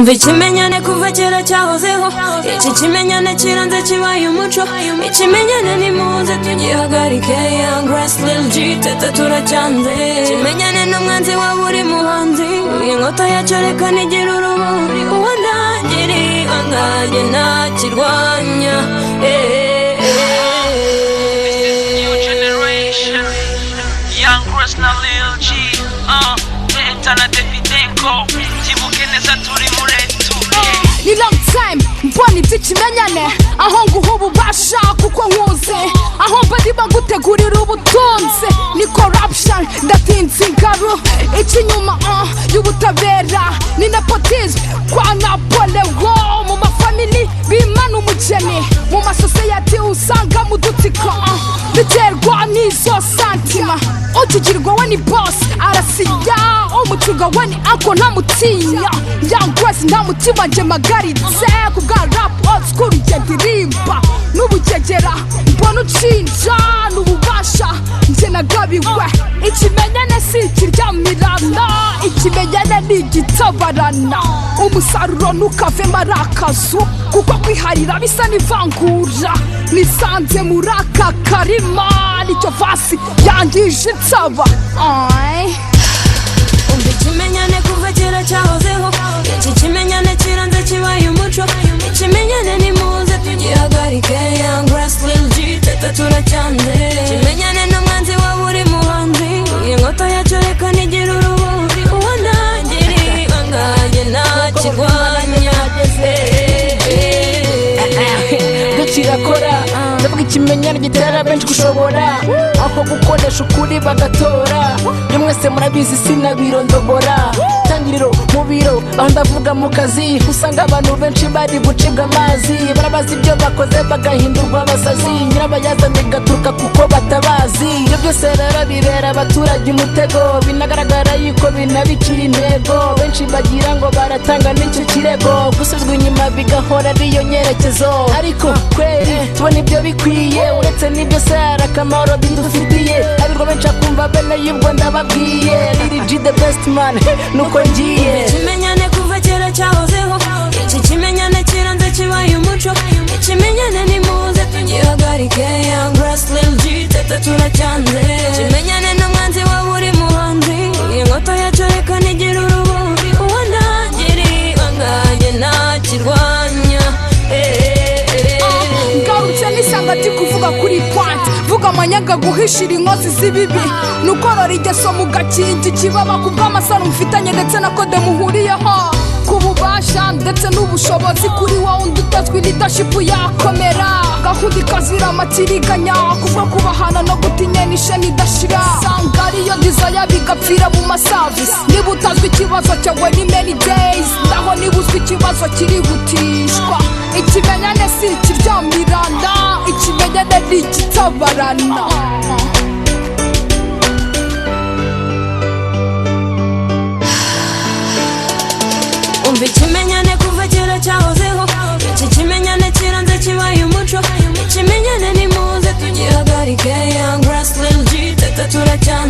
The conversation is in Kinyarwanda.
umva ikimenyane kuva kera cyahozeho iki kimenyane kiranze kibaye umuco ikimenyane nimuze tugihagarike Young Grace Lil G teta turacyanze ikimenyane n'umwanzi wa buri muhanzi inkota yacu reka nigire urumuri uwo ntangiri angaye ntakirwanya Young Grace na Lil G Etana Defidenko Kibuke neza turi muretu Ni long time mbona iby'ikimenyane aho nguha ububasha kuko nkuze aho mbari bagutegurira ubutunzi ni corruption ndatinze ingaru ikinyuma y'ubutabera ni nepotism kwa Napoleon mu mafamili bimana umugeni mu masosiyete usanga mu dutsiko biterwa n'izo santima utugirwa we ni boss arasiya umucuga we ni ako ntamutinya Young Grace nta mutima nje magaritse kubwa rap old school ndirimba n'ubugegera mbona ucinja n'ububasha nje nagabiwe ikimenyane si kiryamirana ikimenyane ni igitabarana umusaruro ntukavemo ari akazu kuko kwiharira bisa n'ivangura nisanze muri aka karima nicyo vasi yangije insaba umva ikimenyane kuva kera cyahozeho iki kimenyane kiranze kibaye umuco ikimenyane nimuze tugihagarike Young Grace Lil G teta turacyanze ikimenyane n'umwanzi wa buri muhanzi inkota yacu reka nigire urumuri uwo ntangiri angaye ntakirwanya kirakora ndavuga ikimenyane gitera benshi gushobora aho gukoresha ukuri bagatora iyo mwese murabizi sinabirondogora tangiriro mu biro aho ndavuga mu kazi usanga abantu benshi bari gucibwa amazi barabazi ibyo bakoze bagahindurwa abasazi nyirabayazanye gaturuka kuko batabazi ibyo byose rero bibera abaturage umutego binagaragara yuko binabicira intego benshi bagira ngo baratanga n'icyo kirego gusubizwa inyuma bigahora ariyo nyerekezo ariko kweri tubona ibyo bikwiye uretse n'ibyo sara akamaro bidufitiye abirwa benshi akumva bene y'ubwo ndababwiye Lil G the best man nuko ngiye ikimenyane kuva kera cyahozeho iki kimenyane kiranze kibaye umuco ikimenyane nimuze tugihagarike Young Grace Lil G teta turacyanze ikimenyane n'umwanzi wa buri muhanzi inkota yacu reka nigire urumuri uwo ntangiri angaye ntakirwanya ngarutse nisanga ati kuvuga kuri point vuga amanyaga guhishira inkozi z'ibibi nukorora igeso mu gakingi kibaba kubw'amasano mufitanye ndetse na kode muhuriyeho ku bubasha ndetse n'ubushobozi kuri wowe undi utazwi leadership yakomera gahunda ikazira amatiriganya kubwo kubahana no gutinya n'isheni idashira sanga ariyo desire bigapfira mu masavisi niba utazwi ikibazo cyawe ni many days naho niba uzwi ikibazo kirihutishwa ikimenyane si ikiryamirana ikimenyane ni igitabarana umva ikimenyane kuva kera cyahozeho iki kimenyane kiranze kibaye umuco ikimenyane nimuze tugihagarike Young Grace Lil G teta turacyanze